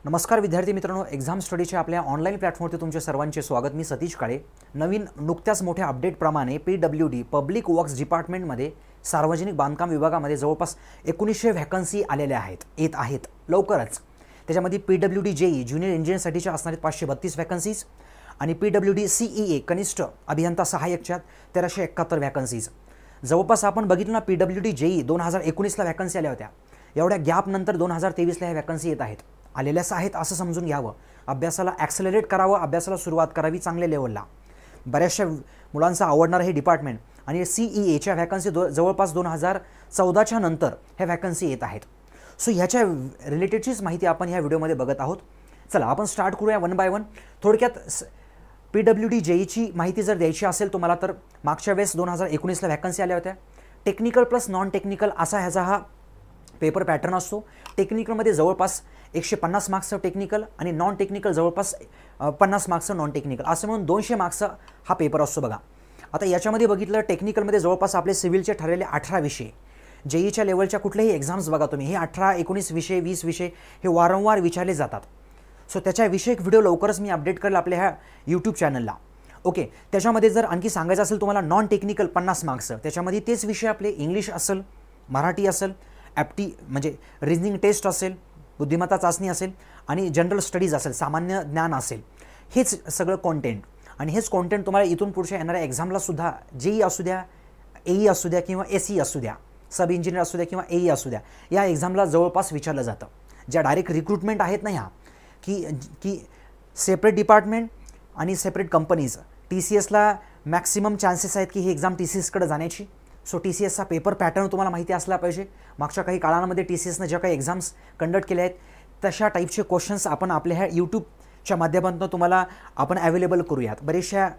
नमस्कार विद्यार्थी मित्रांनो, एक्झाम स्टडीच्या आपल्या ऑनलाईन प्लॅटफॉर्मवरती तुमचे सर्वांचे स्वागत। मी सतीश काळे। नवीन नुकत्याच मोठ्या अपडेटप्रमाणे PWD पब्लिक वर्क्स डिपार्टमेंटमध्ये सार्वजनिक बांधकाम विभागामध्ये जवळपास 1900 व्हॅकन्सी आलेल्या आहेत लवकरच। त्याच्यामध्ये PWD JE ज्युनियर इंजिनिअरसाठीच्या असणारे 532 व्हॅकन्सीज आणि PWD CEA कनिष्ठ अभियंता सहाय्यकच्या 1371 व्हॅकन्सीज। जवळपास आपण बघितलं ना, PWD JE 2019ला व्हॅकन्सी आल्या होत्या। एवढ्या गॅपनंतर 2023ला ह्या व्हॅकन्सी येत आहेत, आलेल्याच आहेत असं समजून घ्यावं। अभ्यासाला ॲक्सेलरेट करावं, अभ्यासाला सुरुवात करावी चांगल्या लेवलला। बऱ्याचशा मुलांचा आवडणारं हे डिपार्टमेंट आणि CEAच्या व्हॅकन्सी जवळपास 2014च्या नंतर ह्या व्हॅकन्सी येत आहेत। सो ह्याच्या रिलेटेडचीच माहिती आपण ह्या व्हिडिओमध्ये बघत आहोत। चला आपण स्टार्ट करूया वन बाय वन। थोडक्यात PWD JEची माहिती जर द्यायची असेल तुम्हाला तर मागच्या वेळेस 2019ला व्हॅकन्सी आल्या होत्या। टेक्निकल प्लस नॉन टेक्निकल असा ह्याचा हा पेपर पॅटर्न असतो। टेक्निकलमध्ये जवळपास 150 मार्क्सचं टेक्निकल आणि नॉन टेक्निकल जवळपास 50 मार्क्सचं नॉन टेक्निकल, असं म्हणून 200 मार्क्सचा हा पेपर असतो बघा। आता याच्यामध्ये बघितलं टेक्निकलमध्ये जवळपास आपले सिव्हिलचे ठरलेले 18 विषय, JEच्या लेवलच्या कुठलेही एक्झाम्स बघा तुम्ही, हे 18, 19 विषय, 20 विषय हे वारंवार विचारले जातात। सो त्याच्याविषयी एक व्हिडिओ लवकरच मी अपडेट करेल आपल्या ह्या यूट्यूब चॅनलला। ओके, त्याच्यामध्ये जर आणखी सांगायचं असेल तुम्हाला नॉन टेक्निकल 50 मार्क्सचं, त्याच्यामध्ये तेच विषय आपले इंग्लिश असेल, मराठी असेल, ॲप्टी म्हणजे रिजनिंग टेस्ट असेल, बुद्धिमत्ता चाचणी असेल आणि जनरल स्टडीज असेल, सामान्य ज्ञान असेल, हेच सगळं कॉन्टेंट। आणि हेच कॉन्टेंट तुम्हाला इथून पुढच्या येणाऱ्या एक्झामला सुद्धा JE असू द्या, AE असू द्या किंवा SE असू द्या, सब इंजिनियर असू द्या किंवा AE असू द्या, या एक्झामला जवळपास विचारलं जातं। ज्या डायरेक्ट रिक्रुटमेंट आहेत ना ह्या की सेपरेट डिपार्टमेंट आणि सेपरेट कंपनीज, TCSला मॅक्सिमम चान्सेस आहेत की ही एक्झाम TCSकडे जाण्याची। सो TCSचा पेपर पॅटर्न तुम्हाला माहिती असला पाहिजे। मागच्या काही काळामध्ये TCSनं ज्या काही एक्झाम्स कंडक्ट केल्या आहेत तशा टाईपचे क्वेश्चन्स आपण आपल्या ह्या यूट्यूबच्या माध्यमातून तुम्हाला आपण अवेलेबल करूयात। बरेचशा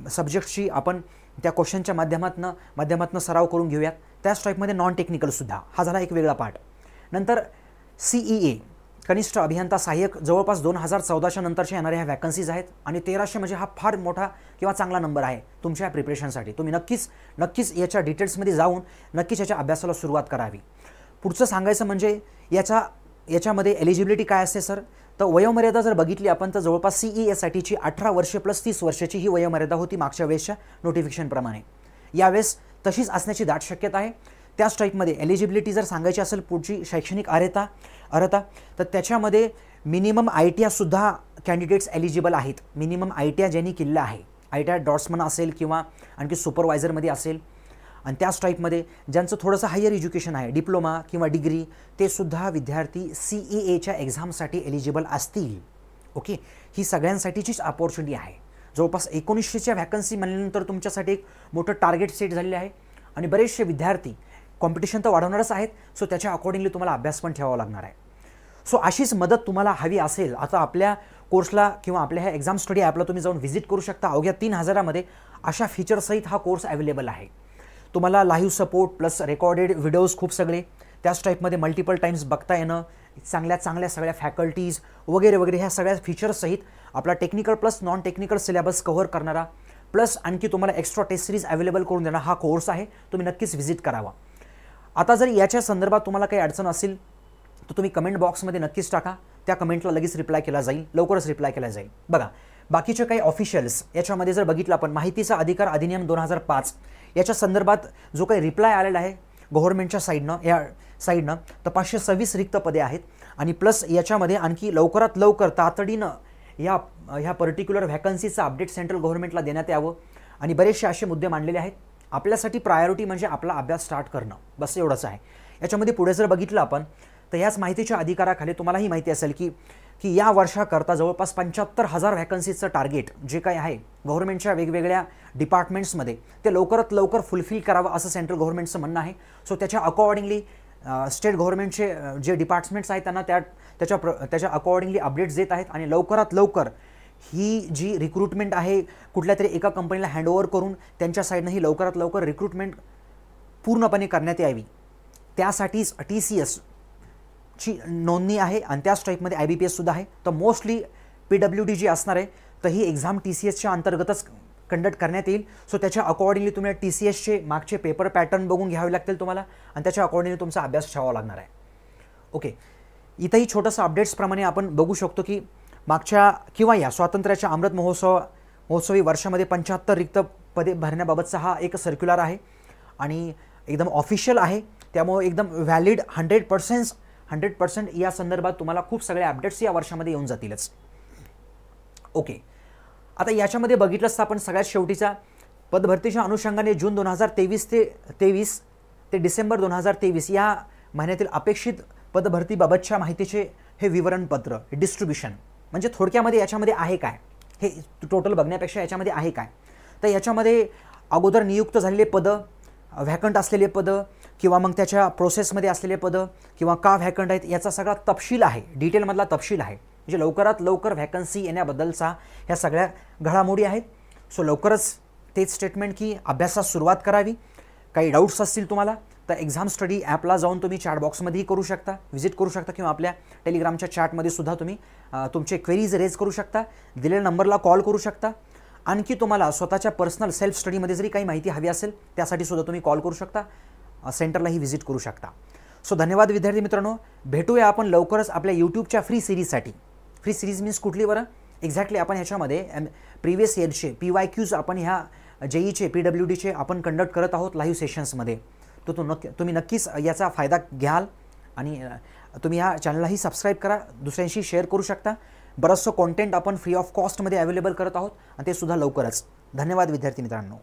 सब्जेक्टची आपण त्या क्वेश्चनच्या माध्यमातून सराव करून घेऊयात। त्याच टाईपमध्ये नॉन टेक्निकलसुद्धा हा झाला एक वेगळा पार्ट। नंतर CEA कनिष्ठ अभियंता सहाय्यक जवळपास 2014च्या नंतरच्या येणाऱ्या ह्या व्हॅकन्सीज आहेत आणि 1300 म्हणजे हा फार मोठा किंवा चांगला नंबर आहे तुमच्या प्रिपरेशनसाठी। तुम्ही नक्कीच याच्या डिटेल्समध्ये जाऊन नक्कीच याच्या अभ्यासाला सुरुवात करावी। पुढचं सांगायचं म्हणजे याच्यामध्ये एलिजिबिलिटी काय असते सर, तर वयोमर्यादा जर बघितली आपण तर जवळपास CEAसाठीची 18 वर्षे प्लस 30 वर्षाची ही वयोमर्यादा होती मागच्या वेळेसच्या नोटिफिकेशनप्रमाणे। यावेळेस तशीच असण्याची दाट शक्यता आहे। त्याच टाईपमध्ये एलिजिबिलिटी जर सांगायची असेल पुढची शैक्षणिक अर्हता तर त्याच्यामध्ये मिनिमम ITIसुद्धा कॅन्डिडेट्स एलिजिबल आहेत। मिनिमम ITI ज्यांनी केलेलं आहे, ITI ड्रॉट्समन असेल किंवा आणखी सुपरवायझरमध्ये असेल, आणि त्याच टाईपमध्ये ज्यांचं थोडंसं हायर एज्युकेशन आहे, डिप्लोमा किंवा डिग्री, ते सुद्धा विद्यार्थी CEAच्या एक्झामसाठी एलिजिबल असतील। ओके, ही सगळ्यांसाठीचीच अपॉर्च्युनिटी आहे। जवळपास 1900च्या व्हॅकन्सी म्हणल्यानंतर तुमच्यासाठी एक मोठं टार्गेट सेट झालेलं आहे आणि बरेचसे विद्यार्थी कॉम्पिटिशन तर वाढवणारच आहेत। सो त्याच्या अकॉर्डिंगली तुम्हाला अभ्यास पण ठेवावा लागणार आहे। सो अशीच मदत तुम्हाला हवी असेल आता आपल्या कोर्सला किंवा आपल्या ह्या एक्झाम स्टडी ॲपला तुम्ही जाऊन व्हिजिट करू शकता। अवघ्या 3000मध्ये अशा फीचरसहित हा कोर्स अवेलेबल आहे। तुम्हाला live support plus recorded videos खूप सगळे, त्याच टाईपमध्ये मल्टिपल टाइम्स बघता येणं, चांगल्या सगळ्या फॅकल्टीज वगैरे वगैरे, ह्या सगळ्या फीचर्ससहित आपला technical plus non technical syllabus cover करणारा प्लस आणखी तुम्हाला एक्स्ट्रा टेस्ट सिरीज अवेलेबल करून देणार हा कोर्स आहे। तुम्ही नक्कीच व्हिजिट करावा। आता जर याच्या संदर्भात तुम्हाला काही अडचण असेल तर तुम्ही कमेंट बॉक्समध्ये नक्कीच टाका, त्या कमेंटला लगेच रिप्लाय केला जाईल, लवकरच रिप्लाय केला जाईल। बघा, बाकीचे काही ऑफिशियल्स याच्यामध्ये जर बघितलं आपण, माहितीचा अधिकार अधिनियम 2005 याच्या संदर्भात जो काही रिप्लाय आलेला आहे गव्हर्नमेंटच्या साईडनं तर 526 रिक्त पदे आहेत आणि प्लस याच्यामध्ये आणखी लवकरात लवकर तातडीनं ह्या पर्टिक्युलर व्हॅकन्सीचं अपडेट सेंट्रल गव्हर्नमेंटला देण्यात यावं आणि बरेचसे असे मुद्दे मांडलेले आहेत। आपल्यासाठी प्रायोरिटी म्हणजे आपला अभ्यास स्टार्ट करणं, बस एवढंच आहे। याच्यामध्ये पुढे जर बघितलं आपण तर याच माहितीच्या अधिकाराखाली तुम्हालाही माहिती असेल की या वर्षाकरता जवळपास 75,000 व्हॅकन्सीचं टार्गेट जे काही आहे गव्हर्नमेंटच्या वेगवेगळ्या डिपार्टमेंट्समध्ये ते लवकरात लवकर फुलफिल करावं असं सेंट्रल गव्हर्नमेंटचं म्हणणं आहे। सो त्याच्या अकॉर्डिंगली स्टेट गव्हर्नमेंटचे जे डिपार्टमेंट्स आहेत त्यांना त्याच्या अकॉर्डिंगली अपडेट्स देत आहेत आणि लवकरात लवकर ही जी रिक्रुटमेंट आहे कुठल्या तरी एका कंपनीला हँडओव्हर करून त्यांच्या साईडनं ही लवकरात लवकर रिक्रुटमेंट पूर्णपणे करण्यात यावी। त्यासाठीच TCSची नोंदणी आहे आणि त्याच टाईपमध्ये IBPSसुद्धा आहे। तर मोस्टली PWD जी असणार आहे तर ही एक्झाम TCSच्या अंतर्गतच कंडक्ट करण्यात येईल। सो त्याच्या अकॉर्डिंगली तुम्हाला TCSचे मागचे पेपर पॅटर्न बघून घ्यावे लागतील तुम्हाला आणि त्याच्या अकॉर्डिंगली तुमचा अभ्यास ठेवावा लागणार आहे। ओके, इथंही छोटंसं अपडेट्सप्रमाणे आपण बघू शकतो की मागच्या किंवा या स्वातंत्र्याच्या अमृत महोत्सवी वर्षामध्ये 75 रिक्त पदे भरण्याबाबतचा हा एक सर्क्युलर आहे आणि एकदम ऑफिशियल आहे, त्यामुळे एकदम व्हॅलिड 100% या संदर्भात तुम्हाला खूप सगळे अपडेट्स या वर्षामध्ये येऊन जातीलच. ओके, आता याच्यामध्ये बघितलंच तर आपण सगळ्यात शेवटीचा पदभरतीच्या अनुषंगाने जून 2023 ते डिसेंबर 2023 या महिन्यातील अपेक्षित पदभरतीबाबतच्या माहितीचे हे विवरणपत्र डिस्ट्रीब्युशन, म्हणजे थोडक्यामध्ये याच्यामध्ये आहे काय, हे टोटल बघण्यापेक्षा याच्यामध्ये आहे काय, तर याच्यामध्ये अगोदर नियुक्त झालेले पदं, व्हॅकंट असलेले पदं किंवा मग त्याच्या प्रोसेसमध्ये असलेले पदं किंवा का व्हॅकंट आहेत याचा सगळा तपशील आहे, डिटेलमधला तपशील आहे. म्हणजे लवकरात लवकर व्हॅकन्सी येण्याबद्दलचा ह्या सगळ्या घडामोडी आहेत. सो लवकरच तेच स्टेटमेंट की अभ्यासास सुरुवात करावी. काही डाऊट्स असतील तुम्हाला तर एक्झाम स्टडी ॲपला जाऊन तुम्ही चॅट बॉक्समध्येही करू शकता, व्हिजिट करू शकता किंवा आपल्या टेलिग्रामच्या चॅटमध्ये सुद्धा तुम्ही तुमचे क्वेरीज रेज करू शकता, दिलेल्या नंबरला कॉल करू शकता. आणखी तुम्हाला स्वतःच्या पर्सनल सेल्फ स्टडीमध्ये जरी काही माहिती हवी असेल त्यासाठी सुद्धा तुम्ही कॉल करू शकता, सेंटरलाही व्हिजिट करू शकता. सो धन्यवाद विद्यार्थी मित्रांनो, भेटूया आपण लवकरच आपल्या यूट्यूबच्या फ्री सिरीजसाठी. फ्री सिरीज मीन्स कुठली बरं, एक्झॅक्टली आपण ह्याच्यामध्ये प्रिव्हियस इयरचे PYQs आपण ह्या JEEचे PWDचे आपण कंडक्ट करत आहोत लाईव्ह सेशन्समध्ये. तो तुम्ही नक्कीच याचा फायदा घ्याल आणि तुम्ही ह्या चॅनललाही सबस्क्राईब करा, दुसऱ्यांशी शेअर करू शकता. बरंचसं कॉन्टेंट आपण फ्री ऑफ कॉस्टमध्ये अवेलेबल करत आहोत आणि ते सुद्धा लवकरच. धन्यवाद विद्यार्थी मित्रांनो.